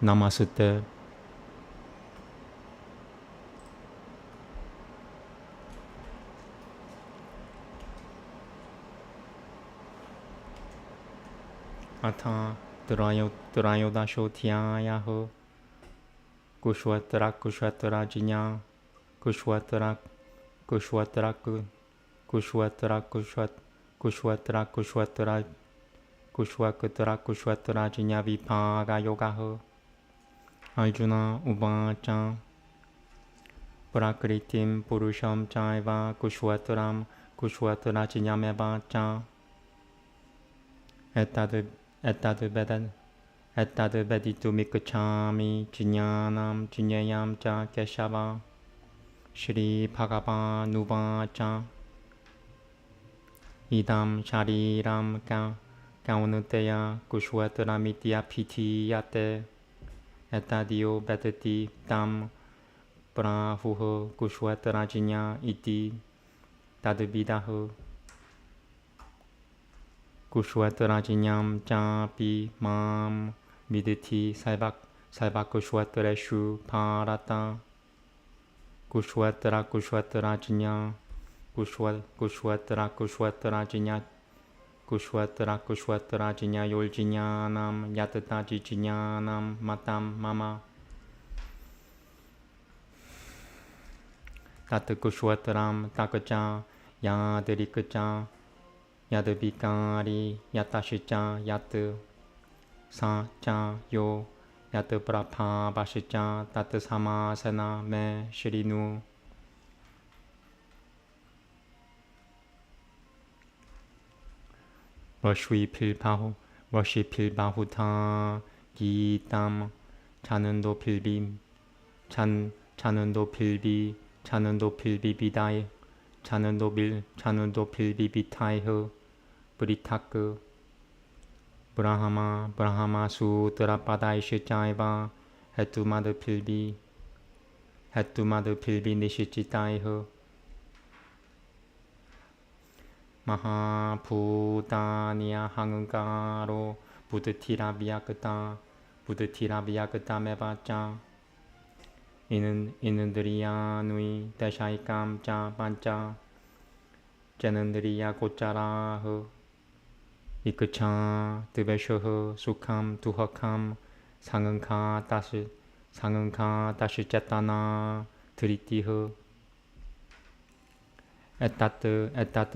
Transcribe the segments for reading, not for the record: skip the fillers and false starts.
Namaste. Atha Trayodashothyayaho Kushwatara Jinya Kushwatara Kushwatara Kushwatara Kushwatara Kushwatara Kushwatara Kushwatara Jinya Vipaga Yogaho Arjuna Uvacha Prakritim Purusham Chaiva Kushwataram Kushwatara Jinyameva Cha Ettad veditu mikachami jinyanam jinyayam cha keshava Shri Bhagavan cha idam shariram kaunuteya kushwataramitya pitiyate ettadio vedati tam prahuho kushwatarajinya iti tadvidaho Kushwatarajinyam chapi mam viditi salva kushwatareshu parata Kushwatarajinya Kushwatarajinya yoljinyanam yatatajijanam matam mama Tata Kushwataram takaja yadarikaja Yadavikari yatashicha yat sa cha yo yat prapha vashicha tat samasana me shrinu Vashvi pilbahuta gitam chanando pilbi bidai chanando pilbi bitaiho Britak Brahma Sutra Padaisha Jaiva Hetumada Pilbi Nishichitaiho Mahaputanya Hangaro Buddhatira Vyakata Mevacha Inundriyanui Dashaikam Cha Pancha Janandriya Gocharaho Ikacha Tibeshoho Sukham Tuhakam Sanganka Dashi Chatana Tritiho Etat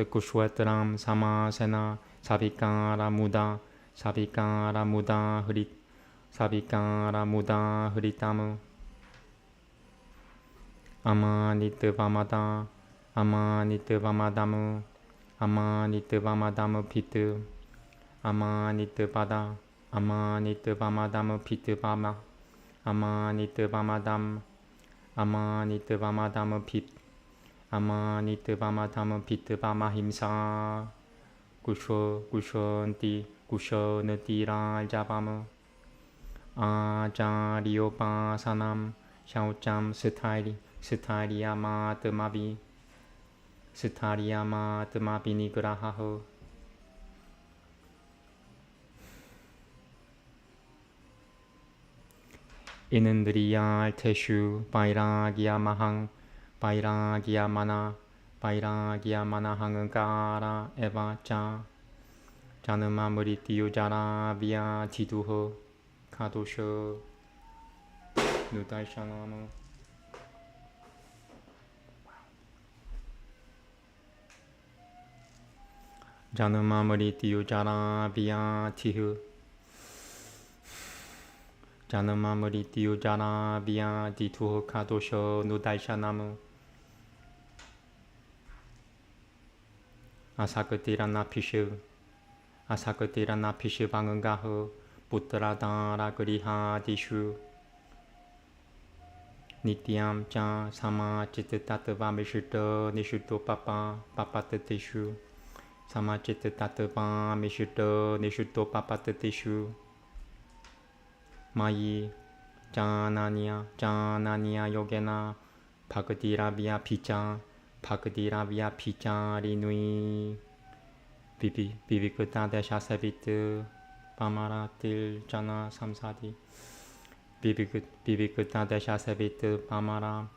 Kushwataram Samasena Savikara Muda Hritamo Amanitavamadamu Pitu Amanitavamadamu Pituvama Amanitavamadamu Pituvama Himsa Kushonati Rajavamu Ajaryopasanam Shaucham Sitariyama Nigrahaho Inundriya Teshu Vairagya Manahangara Eva Cha Janama Muritiyo Jara Vya Tiduho Kadosho Nudaishanamo Janama Muritiyo Jara Vya Tihu Janama Muritiyo Jara Vya Tituho Kadosho Nudaishanamo Asakatira Napishu Vangangaho Putradara Griha Dishu Nityam Cha Sama Chitatava Nishuto Papatateshu Sama Chitatava Nishuto Papatateshu Mayi Jananya Yogena Bhagadiravya Picha Rinui Vivikata Desha Savit Pamaratil Jana Samsadi 비비크타 대샤세비트 바마라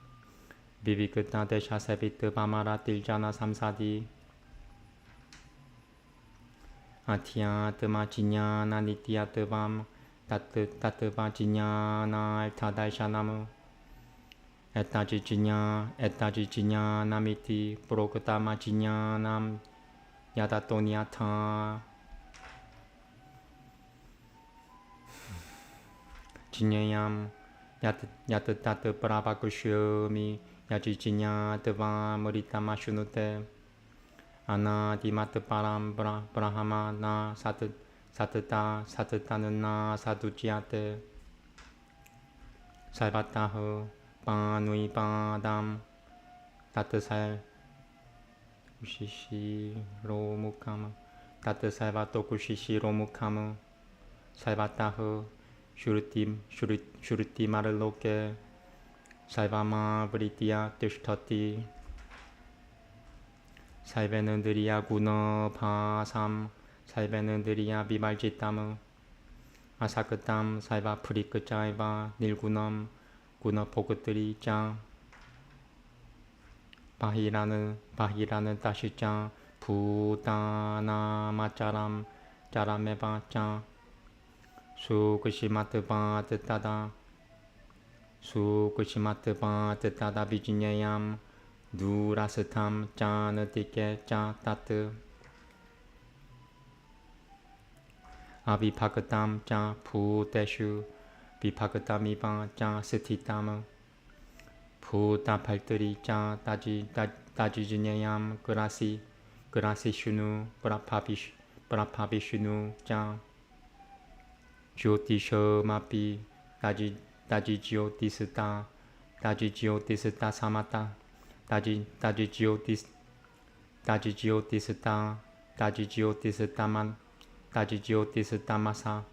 비비크타 대샤세비트 바마라 딜자나 삼사디 아티야 뜨마 지냐나 니티야 뜨밤 따뜨바 지냐나 알타달샤나무 에타지 지냐 나미티 프로그타마 지냐남 야다토니아타 지냐얌 야뜨따뜨 프라바쿠쇼미 야지지냐 뜨바 머리타마 슈누테 아나디마트 파람 브라하마 나 사트타는 나 사두지아테 살바타흐 파누이 파담 따뜨살 우시시로무카무 따뜨살바토쿠시시로무카무 살바타흐 슈르티 마르로케 살바마 브리티아 티슈터티 살베는드리아 구너 바삼 살베는드리아 비발지타무 아사크탐 살바 프리크짜이바 닐구넘 구너 포크트리짜 바히라는 따시짜 부다나마짜람 짜라메바짜 수크시마트바 뜨따다 비지냐얌 누라스탐 짜느티케 짜따뜨 아비파크탐 짜 부테슈 비파크탐이바 짜 스티탐 부타팔뜨리 짜 따지지냐얌 그라시슈누 브라파비슈누 짜 조티셔마피 따지지오티스타 사마타 따지지오티스타마사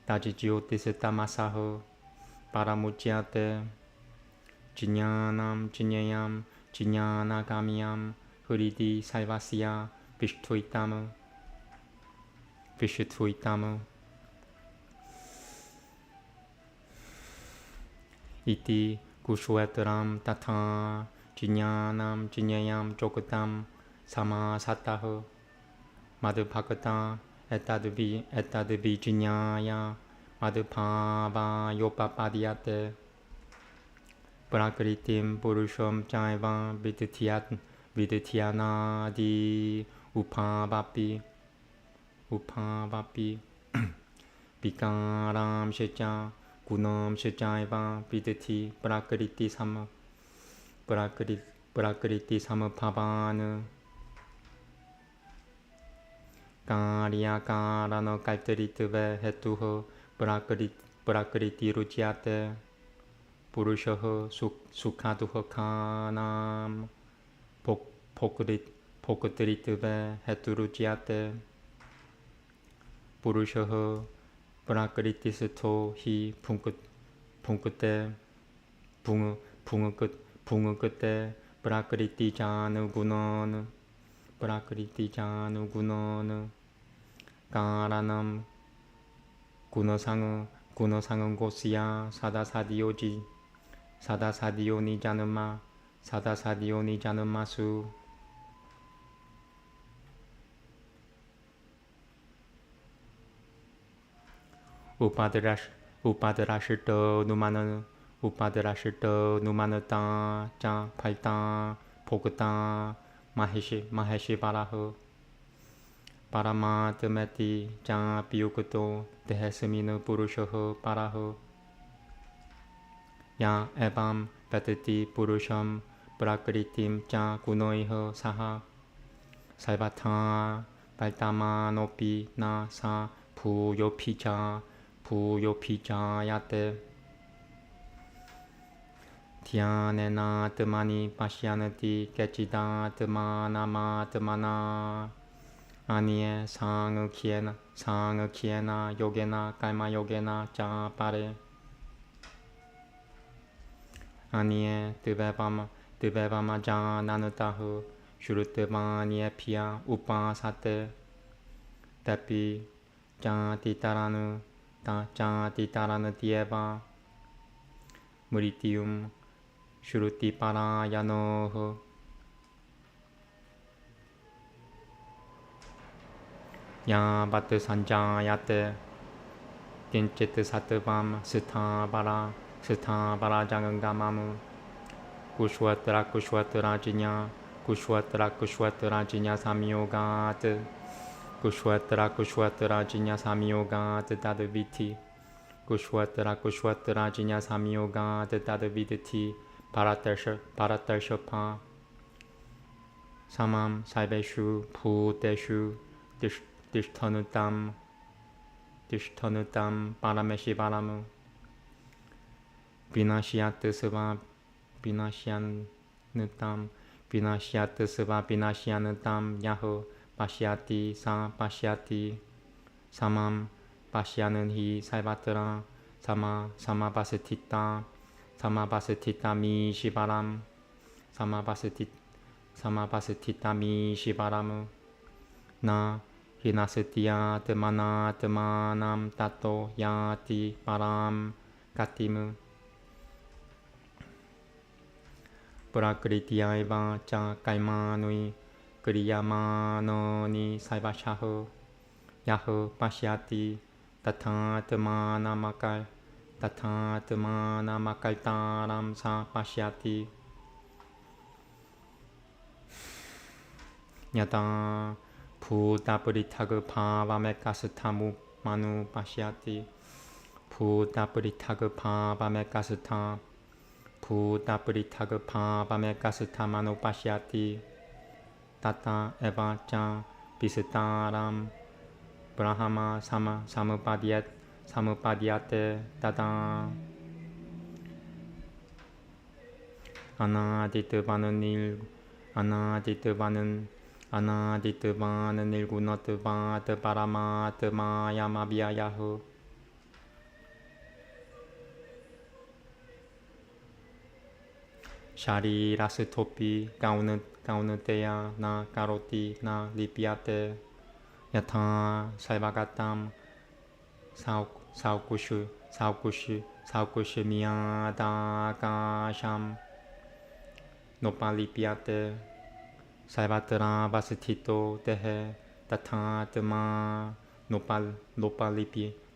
따지지오티스타마사허 파라무치아테 지냐얌 지냐나가미얌 흐리디 살바시아 비슈투이타무 이티 구슈에트람 타타 지냐얌 쪼크탐 사마사타흐 마드파크타 에타드비 지냐야 마드파바 요파파디아테 프라크리팀 부르숑 짜이바 비드티아나디 우파바피 비카람 셰짜 구넘 셰짜이바 비드티 프라크리티 사무 파바느 까리아카라노 깔트리트베 헤투허 프라크리티 루치아테 부르셔허 수카두허 카남 포크트리트베 헤투루치아테 부르셔허 프라크리티스토 히 붕끝에 붕어 끝에 프라크리티자누구너느 까라남 구너상은 고시야 사다사디오니자는마수 우파드라시터 누마느타 짜 팔타 포크타 마헤시 바라흐 파라마트메티 짜 비우크토 데헤스미느 부르셔흐 바라흐 야 에밤 베트티 부르샴 프라크리팀 짜 구노이허 사하 살바타 발타마노피 나사 부요피자야테 디아네나 뜨마니 파시아느티 깨치다 뜨마나 아니에 상으키에나 요게나 깔마 요게나 짜파레 아니에 뜨베바마 자 나누타흐 슈르뜨바니에 피아 우파사테 tepi jati taranu ta jati taranu dieva muritium shruti parayanoho yavat sanjayate kinchit satvam sthapara jangamamu kushwatra jinya samyogat kushwatra jinya samyogat tadviti kushwatra jinya samyogat tadviditi paratarshapa samam saibeshu bhuteshu tishthanutam parameshi paramu vinashyat seva vinashyanutam yaho pashyati sa pashyati samam pashyanan hi saivatra samapasatita mi shivaram samapasatita mi shivaramu na hinasatyat manatmanam tato yati param katimu prakritiyaiva cha kaimanui kriyamanoni saivashaho yaho pashyati tathatmanamakal sa pashyati yata bhutaprithaga bhavamekasathamu manu pashyati bhutaprithaga bhavamekasatha manu pashyati tata eva cha visitaram brahma samupadyate tata anaditvanan nilgunatvat paramatmayamabhyayaho sharirasatopi kaunateya na karoti na lipyate yatha saivagatam saukushu miyadakasham nopalipyate saivatra vasithito tehe tathatma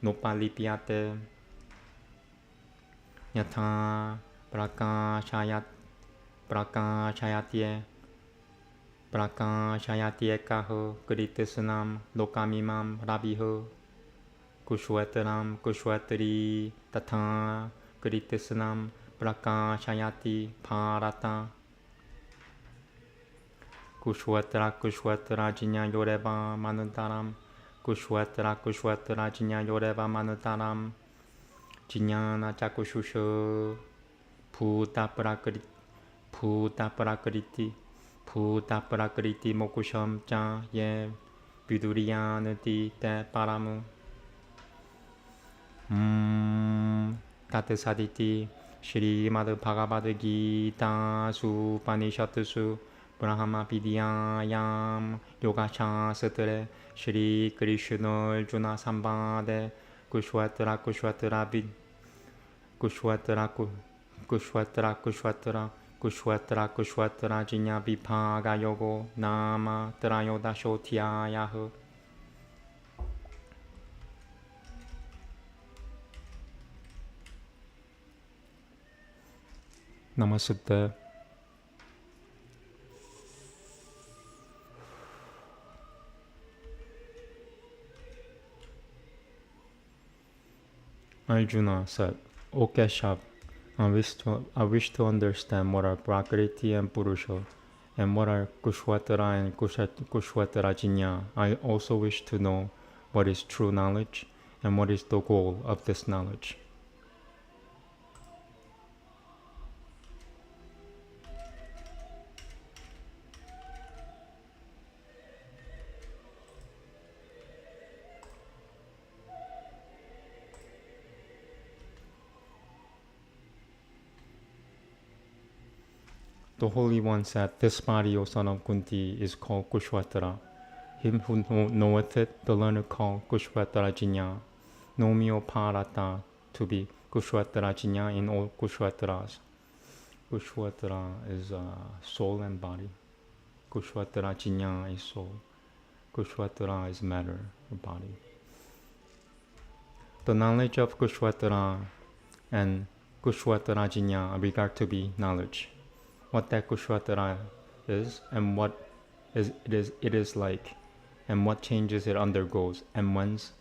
nopalipyate yatha prakashayatye kaho kritisnam lokamimam rabiho kushwatri tatha kritisnam prakashayati bharata kushwatra jinya yoreva manutaram kushwatra jinya yoreva manutaram jinyana chakushusho bhuta prakriti mokusham cha ye viduriyanati te paramu tatesaditi Shrimad Bhagavad Gita Upanishadsu Brahma Vidyayam Yoga Sutras Shri Krishna Arjuna Sambade Kushwatra Jinya Vibhaga Yogo Nama Trayodashotyayaho Namaste. Arjuna said, O Keshav, I wish to understand what are Prakriti and Purusha, and what are Kushwatara and Kushwatara Jinya. I also wish to know what is true knowledge, and what is the goal of this knowledge. The Holy One said, This body, O son of Kunti, is called Kushwatara. Him who knoweth it, the learned call Kushvatarajinya. Nomio Parata, to be Kushvatarajinya in all Kushvataras. Kushvatara is soul and body. Kushvatarajinya is soul. Kushvatara is matter or body. The knowledge of Kushvatara and Kushvatarajinya regard to be knowledge. What that Kushvatara is and what it is like, and what changes it undergoes, and whence,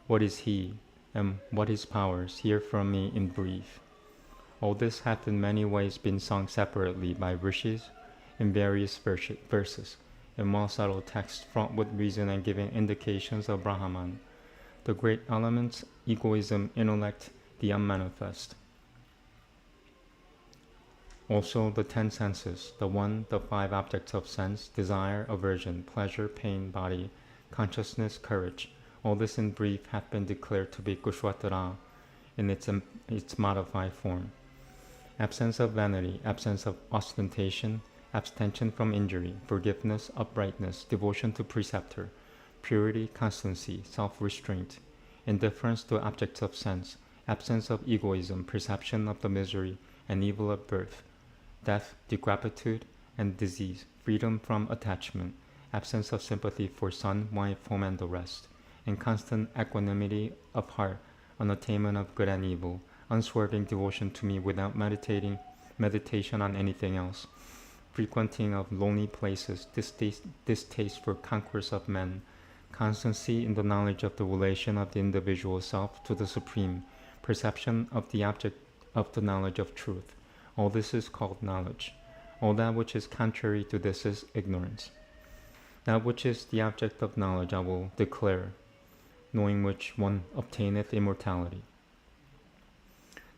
what is he, and what his powers, hear from me in brief. All this hath in many ways been sung separately by rishis in various verses, in more subtle texts fraught with reason and giving indications of Brahman, the great elements, egoism, intellect, the unmanifest. Also the 10 senses, the 5 objects of sense, desire, aversion, pleasure, pain, body, consciousness, courage. All this in brief hath been declared to be Kushvatara in its modified form. Absence of vanity, absence of ostentation, abstention from injury, forgiveness, uprightness, devotion to preceptor, purity, constancy, self-restraint, indifference to objects of sense, absence of egoism, perception of the misery and evil of birth, death, decrepitude, and disease, freedom from attachment, absence of sympathy for son, wife, home, and the rest, and constant equanimity of heart on attainment of good and evil, unswerving devotion to me without meditation on anything else, frequenting of lonely places, distaste for conquest of men, constancy in the knowledge of the relation of the individual self to the Supreme, perception of the object of the knowledge of truth. All this is called knowledge. All that which is contrary to this is ignorance. That which is the object of knowledge I will declare, knowing which one obtaineth immortality.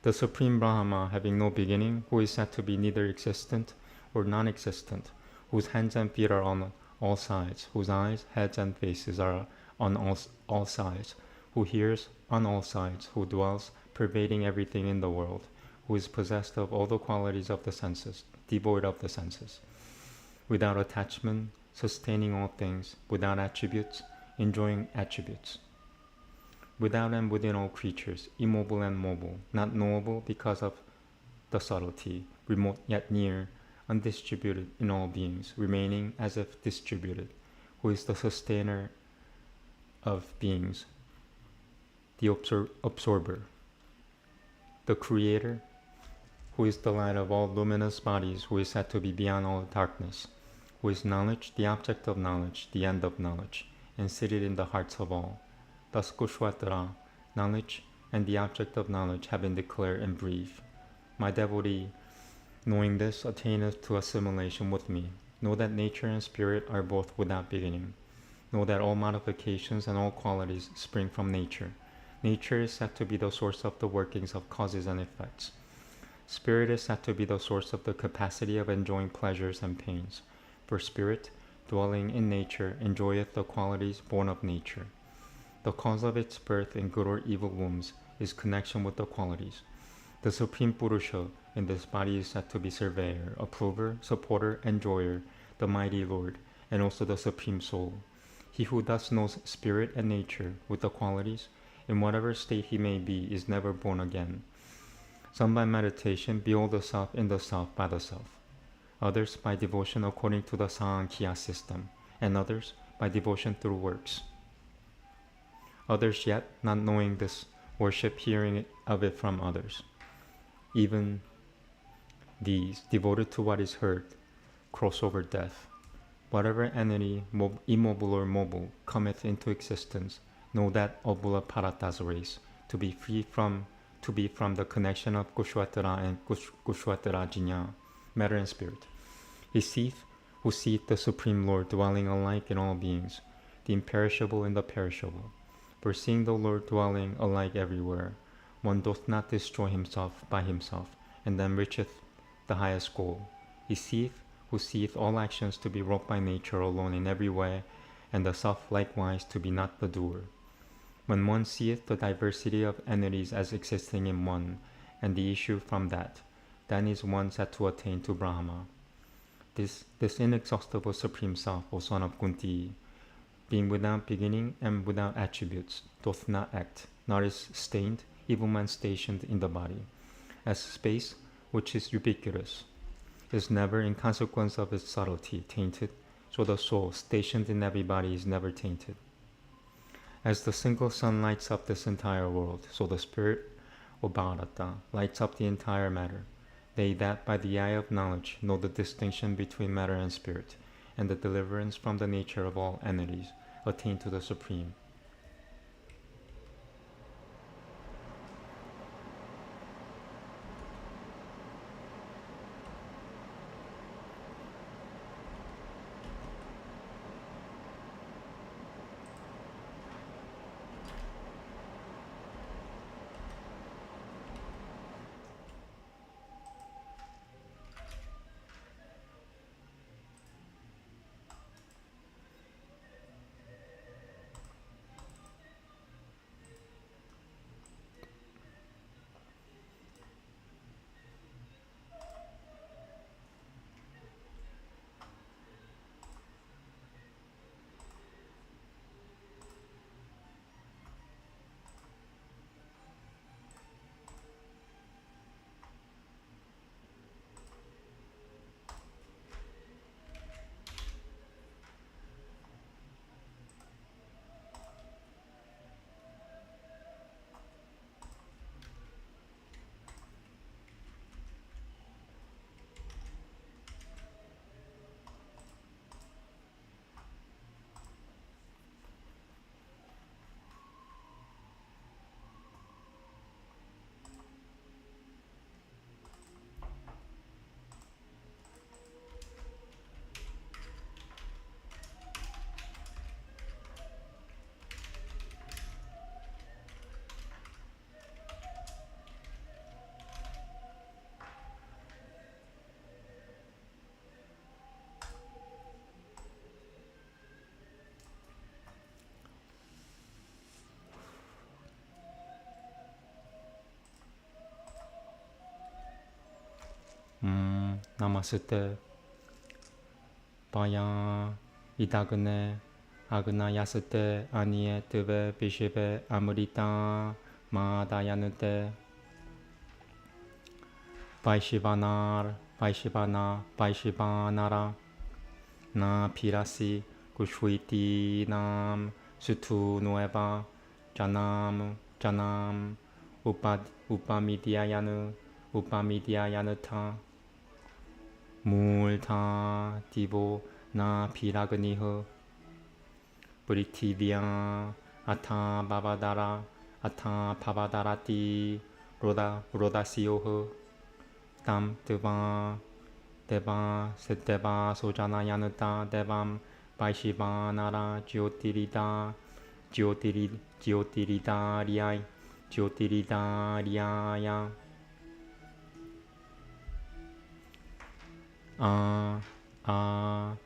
The Supreme Brahma, having no beginning, who is said to be neither existent or non-existent, whose hands and feet are on all sides, whose eyes, heads, and faces are on all sides, who hears on all sides, who dwells pervading everything in the world, who is possessed of all the qualities of the senses, devoid of the senses, without attachment, sustaining all things, without attributes, enjoying attributes, without and within all creatures, immobile and mobile, not knowable because of the subtlety, remote yet near, undistributed in all beings, remaining as if distributed, who is the sustainer of beings, the absorber, the creator, who is the light of all luminous bodies, who is said to be beyond all darkness, who is knowledge, the object of knowledge, the end of knowledge, and seated in the hearts of all. Thus Kushvatara, knowledge, and the object of knowledge have been declared in brief. My devotee, knowing this, attaineth to assimilation with me. Know that nature and spirit are both without beginning. Know that all modifications and all qualities spring from nature. Nature is said to be the source of the workings of causes and effects. Spirit is said to be the source of the capacity of enjoying pleasures and pains. For spirit, dwelling in nature, enjoyeth the qualities born of nature. The cause of its birth in good or evil wombs is connection with the qualities. The Supreme Purusha in this body is said to be surveyor, approver, supporter, enjoyer, the mighty Lord, and also the Supreme Soul. He who thus knows spirit and nature with the qualities, in whatever state he may be, is never born again. Some by meditation behold the self in the self by the self, others by devotion according to the Sankhya system, and others by devotion through works. Others yet, not knowing this, worship hearing of it from others. Even these, devoted to what is heard, cross over death. Whatever entity, immobile or mobile, cometh into existence, know that Abula Parata's race, to be from the connection of Kushvatara and Kushvatarajinya, matter and spirit. He seeth, who seeth the Supreme Lord dwelling alike in all beings, the imperishable and the perishable. For seeing the Lord dwelling alike everywhere, one doth not destroy himself by himself, and then reacheth the highest goal. He seeth, who seeth all actions to be wrought by nature alone in every way, and the self likewise to be not the doer. When one seeth the diversity of entities as existing in one, and the issue from that, then is one said to attain to Brahma. This inexhaustible Supreme Self, O son of Kunti, being without beginning and without attributes, doth not act, nor is stained, even when stationed in the body. As space, which is ubiquitous, is never, in consequence of its subtlety, tainted, so the soul, stationed in every body, is never tainted. As the single sun lights up this entire world, so the spirit, O Bharata, lights up the entire matter. They that by the eye of knowledge know the distinction between matter and spirit, and the deliverance from the nature of all entities, attain to the Supreme. Namaste. Baya Idagane Agna Yasate Anie Teve Bishive Amrita Madayanute Vaishivanara Na Pirasi Kushwiti Nam Sutu Nueva Janam Upamidyayana Multa Tivo Na Piragniho Puritivya Ata Pavadarati Rodasioho Tam Deva Seteva Sojanayanata Devam Vaishivanara Jyotiridariya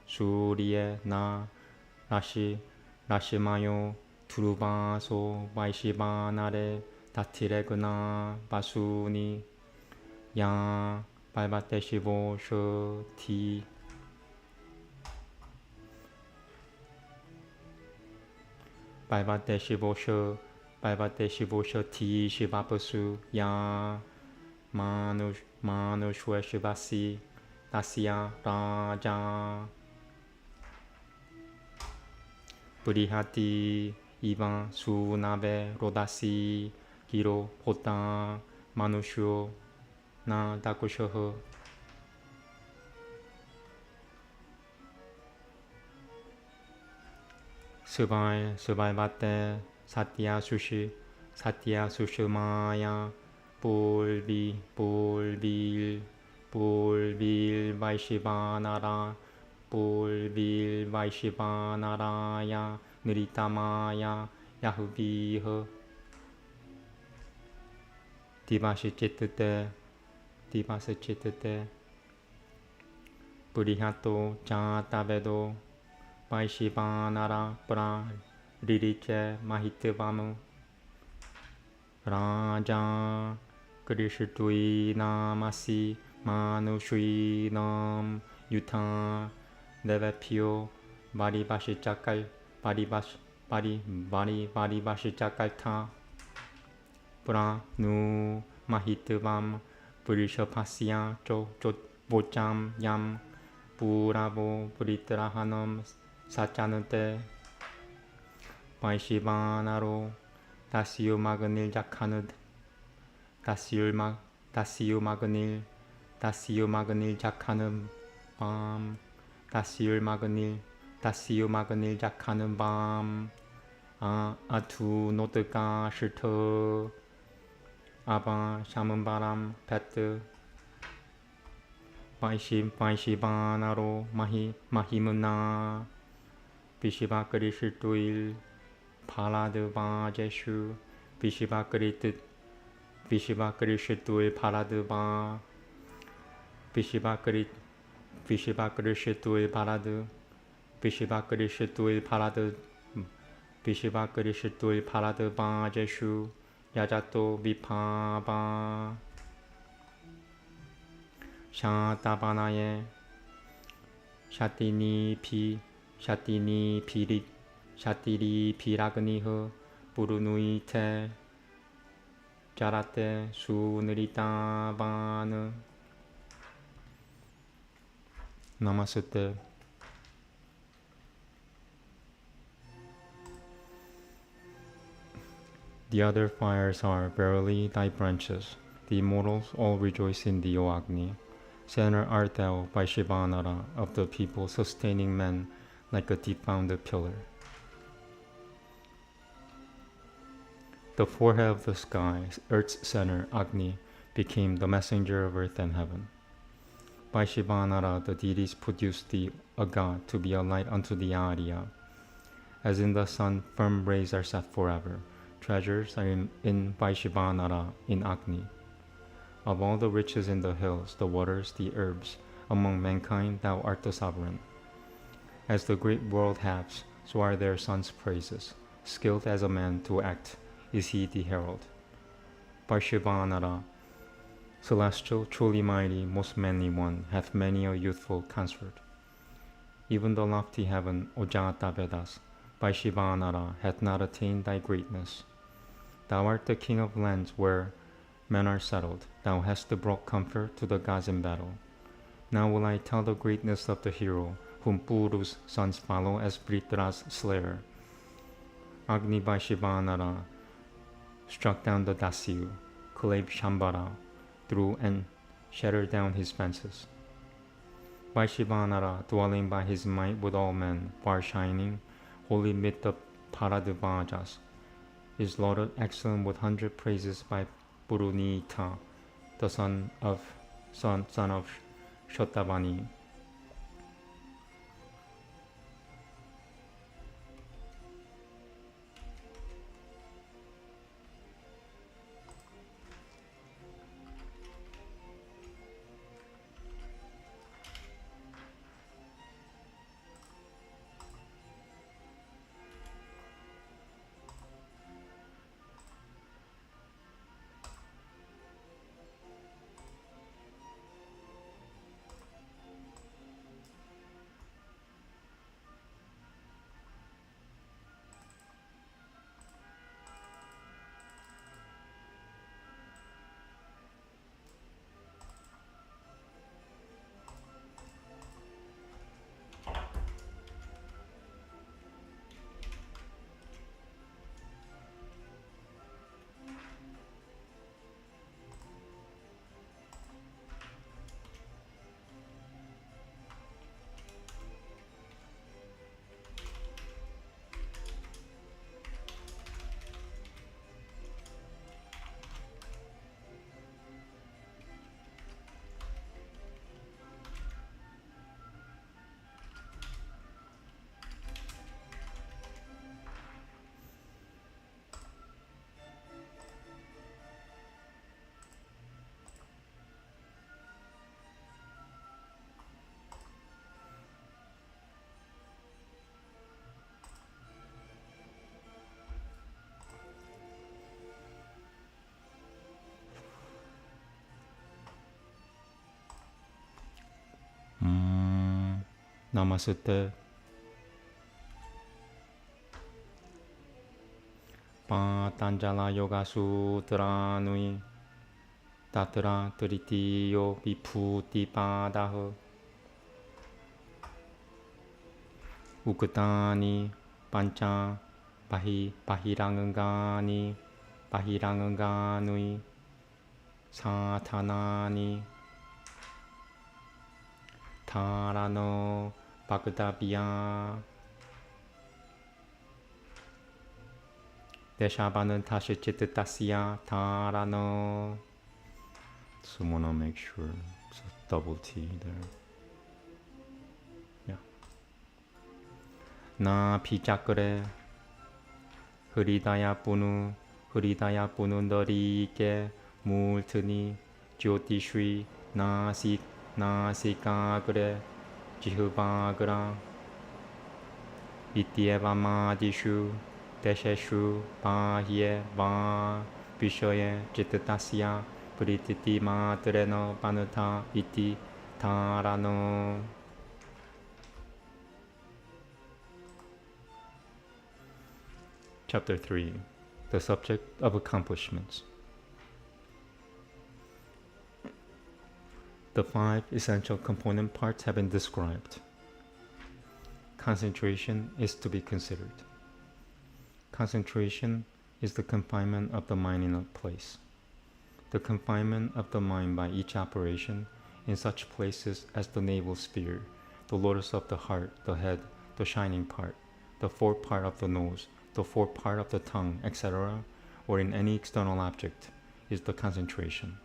Surye Na Rashimayo Turuvaso Vaishivanare Tatireguna Basuni Ya Parvateshivo Shoti Parvateshivo Shoti Shivapasu Ya Manushwa Shivasi Tasya Raja Purihati Ivan Sunave Rodasi Giro Hota Manusho Na Dakushoho Survivate Satya Sushumaya Polvil Vaishivanaraya Niritamaya Yahuviha Divasachitete Purihato Jatavedo Vaishivanara Praririche Mahitvamu Raja Krishitui Namasi Manushinam Yuta Devapyo Varibashichakal Paribashichakalta Pranu Mahitavam Purishapasya Chot Bocham Yam Puravo Puritrahanam Sachanute Paishivanaro Tasio Maganil Jakanud Tasio Maganil Jakhanam Bam Tasio Maganil Jakhanam Bam Atu Notaka Shito Abba Shamambaram Pet Paishivanaro Mahimuna Pishivakari Shituil Paladeva Jeshu Pishivakari Shituil Paladeva Pishivakari Shituil Paladu Pishivakari Shituil Paladeva Jeshu Yajato Vipaba Shatabanaye Shatini Piragniho Purunuite Jarate Sunritabana Namaste. The other fires are verily thy branches. The immortals all rejoice in thee, O Agni. Center art thou, Vaishvanara, of the people, sustaining men like a deep-founded pillar. The forehead of the sky, earth's center, Agni, became the messenger of earth and heaven. Vaishvanara, the deities produced thee, a god, to be a light unto the Arya. As in the sun, firm rays are set forever. Treasures are in Vaishvanara, in Agni. Of all the riches in the hills, the waters, the herbs, among mankind thou art the sovereign. As the great world haves, so are their sons' praises. Skilled as a man to act, is he the herald. Vaishvanara, celestial, truly mighty, most manly one, hath many a youthful consort. Even the lofty heaven, Ojata Vedas, Vaishvanara, hath not attained thy greatness. Thou art the king of lands where men are settled. Thou hast brought comfort to the gods in battle. Now will I tell the greatness of the hero, whom Puru's sons follow as Vritra's slayer. Agni Vaishvanara struck down the Dasyu, clave Shambhara, threw and shattered down his fences. Vaishvanara, dwelling by his might with all men, far shining, holy mid the Paradvajas, is lauded excellent with 100 praises by Purunita, the son of Shatavani. Namaste. Patanjala Yoga Sutra Nui Tatra Tritiyo Vibhuti Padaha Ukutani Pancha Bahirangangani Bahiranganganui Satanani Tarano Bhagavadabhya Deshabanan Tashichitasya Tarano. So I want to make sure it's a double T there. Yeah. Na Pichakure Hridaya Punu Norike Multani Jyotishri Nasikagre Jihvagra Vityavamadishu Desheshu Bahye Va Vishoye Jitatasya Prititi Matreno Panuta Iti Tarano. Chapter 3. The subject of accomplishments. The 5 essential component parts have been described. Concentration is to be considered. Concentration is the confinement of the mind in a place. The confinement of the mind by each operation in such places as the navel sphere, the lotus of the heart, the head, the shining part, the fourth part of the nose, the fourth part of the tongue, etc., or in any external object, is the concentration.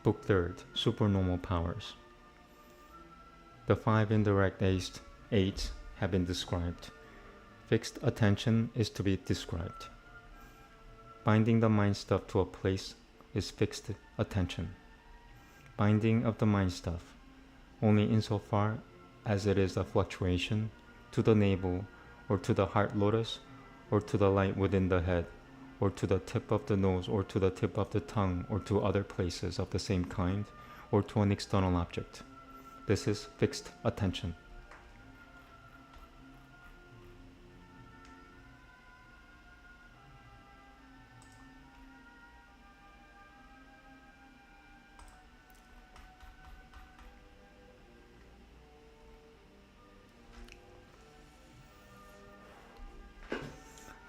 Book 3rd, Supernormal Powers. The 5 indirect aids have been described. Fixed attention is to be described. Binding the mind stuff to a place is fixed attention. Binding of the mind stuff, only insofar as it is a fluctuation, to the navel, or to the heart lotus, or to the light within the head, or to the tip of the nose, or to the tip of the tongue, or to other places of the same kind, or to an external object. This is fixed attention.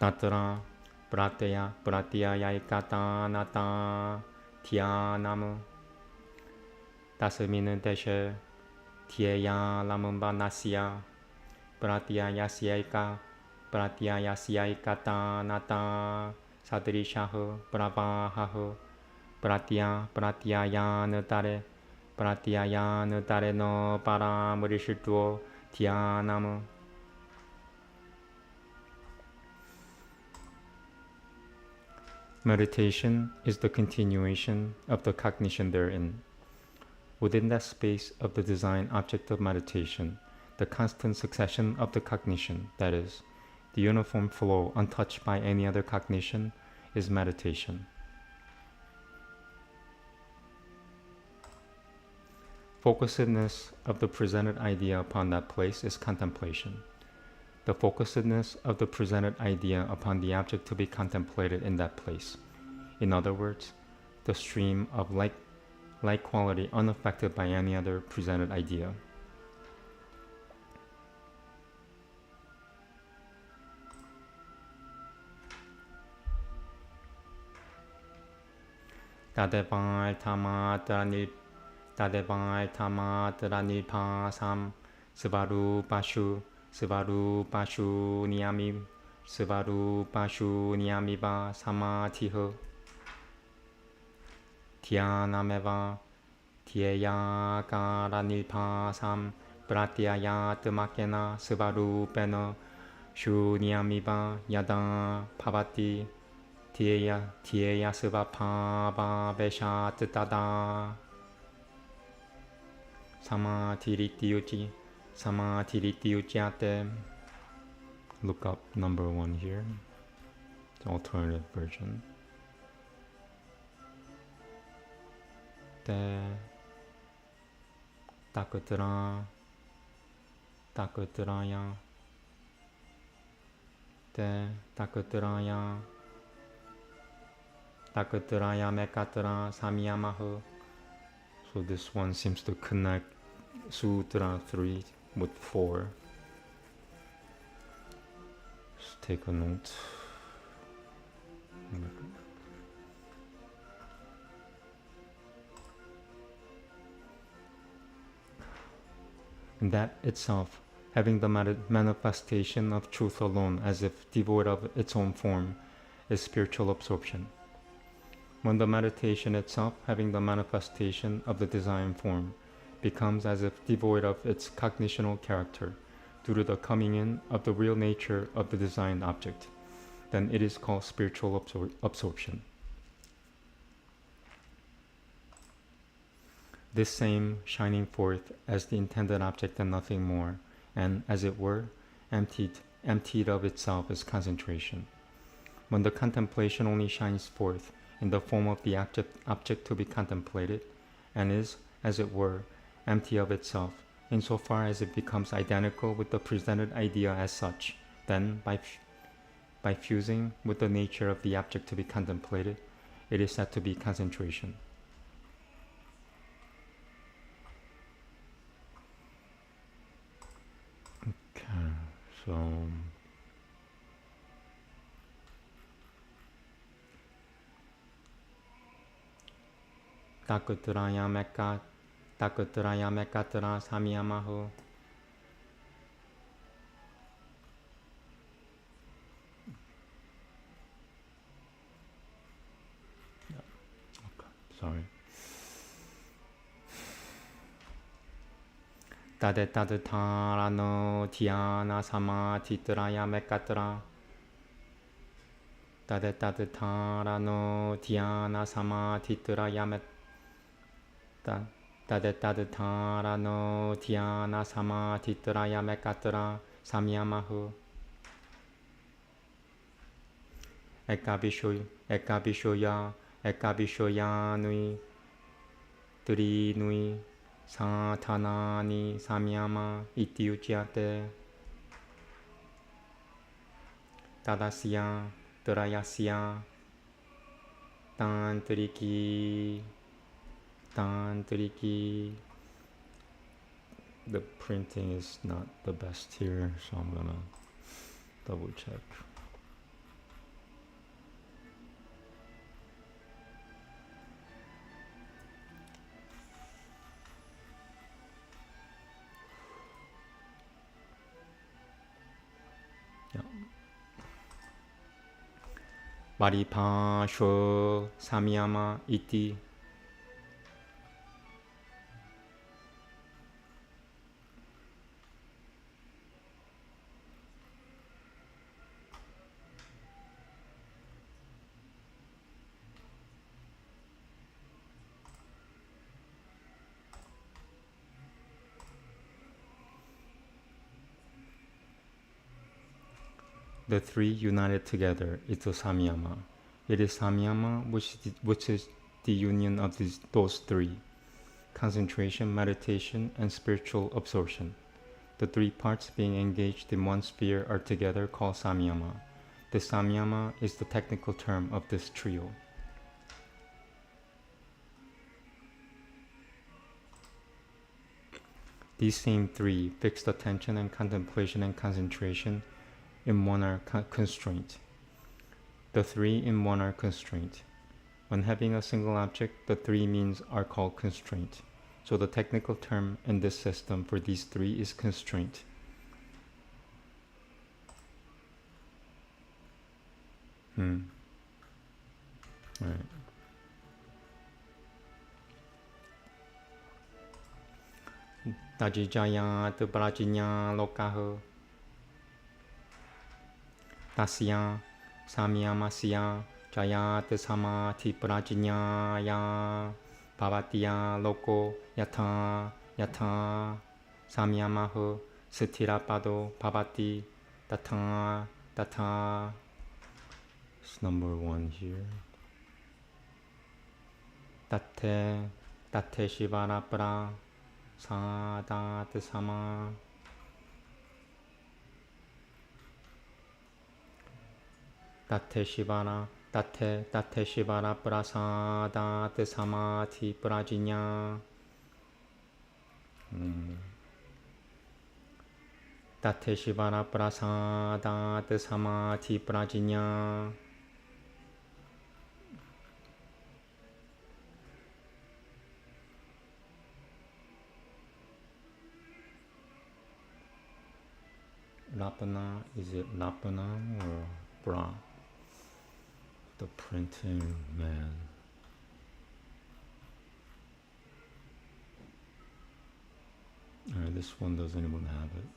Tatra Pratyayikata Nata Dhyanam Tasmina Deshe Dhyeya Lamambanasya Pratyayasyaikata Nata Sadrishaha Pravahaha Pratyayanatare Pratyayanatare no Paramrishitvo Dhyanam. Meditation is the continuation of the cognition therein. Within that space of the design object of meditation, the constant succession of the cognition, that is, the uniform flow untouched by any other cognition, is meditation. Focusedness of the presented idea upon that place is contemplation. The focusedness of the presented idea upon the object to be contemplated in that place. In other words, the stream of like quality unaffected by any other presented idea. Tadeval tamatra nilpasam Sivarupashu Niyamiva Samadhiha Dhyanameva Dhyayakara Nilpasam Pratyayatmakena Sivarupena Shunyamiva Yada Pavati Dhyeya Sivapava Veshat Tada Samadhiritiyuchyate. Look up number 1 here, the alternative version. Te takatra takutraya, te takutraya, takutraya mekatra samyamaho. So this one seems to connect Sutra 3 with 4. Let's take a note. And that itself, having the manifestation of truth alone as if devoid of its own form, is spiritual absorption. When the meditation itself, having the manifestation of the designed form, becomes as if devoid of its cognitional character, due to the coming in of the real nature of the designed object, then it is called spiritual absorption. This same shining forth as the intended object and nothing more, and, as it were, emptied of itself is concentration. When the contemplation only shines forth in the form of the object to be contemplated, and is, as it were, empty of itself, insofar as it becomes identical with the presented idea as such, then, by fusing with the nature of the object to be contemplated, it is said to be concentration. Okay, so takutraya mekatra samyamaho. Sorry. Tadetatharano dhyana samadhitraya mekatra. Tadetatharano dhyana samadhitraya mekatra. Tadetatharano dhyana samadhitraya mekatra samyamaho. Ekabhishoyanui trinui sathanani samyama iti uchyate. Tadasya trayasya tantriki. The printing is not the best here, so I'm gonna double check. Paripasho samyama iti. The three united together is the samyama. It is samyama which is the union of those three: concentration, meditation, and spiritual absorption. The three parts being engaged in one sphere are together called samyama. The samyama is the technical term of this trio. These same three, fixed attention and contemplation and concentration, in one are constraint. The three in one are constraint. When having a single object, the three means are called constraint. So the technical term in this system for these three is constraint. Right. Tajijaya tu prajinya lokaho. Tasya samyamasya jayat samadhi prajinyaya bhavatiya loko yatha samyamaho sthirapado bhavati tatha. It's number 1 here. Tate shivarapra sadat sama Tate Shivara Prasada Te Samadhi Prajinya. Tate Shivara Prasada Te Samadhi Prajinya. Lapana, is it Lapana or Bra? The printing, man. Alright, this one doesn't even have it.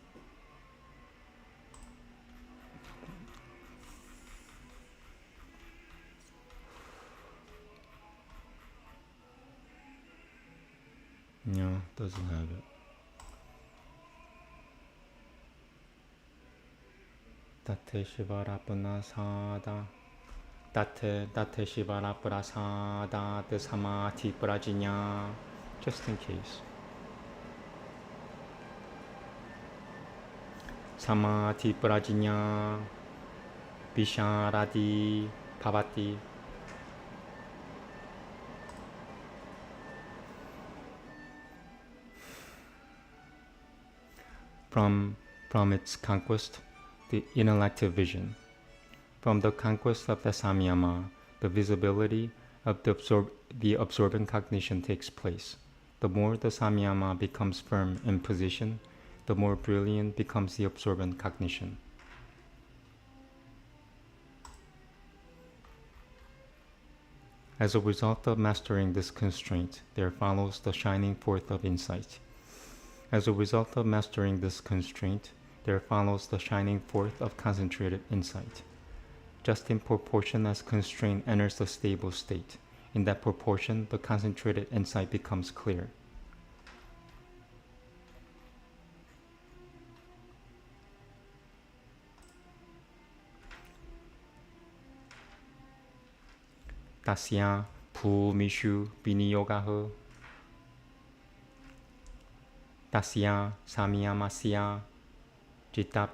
No, doesn't have it. Tate Shivara Prasada. Tate Shivara Prasada Te Samadhi Prajinya. Just in case. Samadhi Prajinya Visharadi Bhavati. From its conquest, the intellective vision. From the conquest of the samyama, the visibility of the absorbent cognition takes place. The more the samyama becomes firm in position, the more brilliant becomes the absorbent cognition. As a result of mastering this constraint, there follows the shining forth of insight. As a result of mastering this constraint, there follows the shining forth of concentrated insight. Just in proportion as constraint enters the stable state, in that proportion the concentrated insight becomes clear. Tasya Bhumishu Viniyogaha. Tasya Samyamasya Jita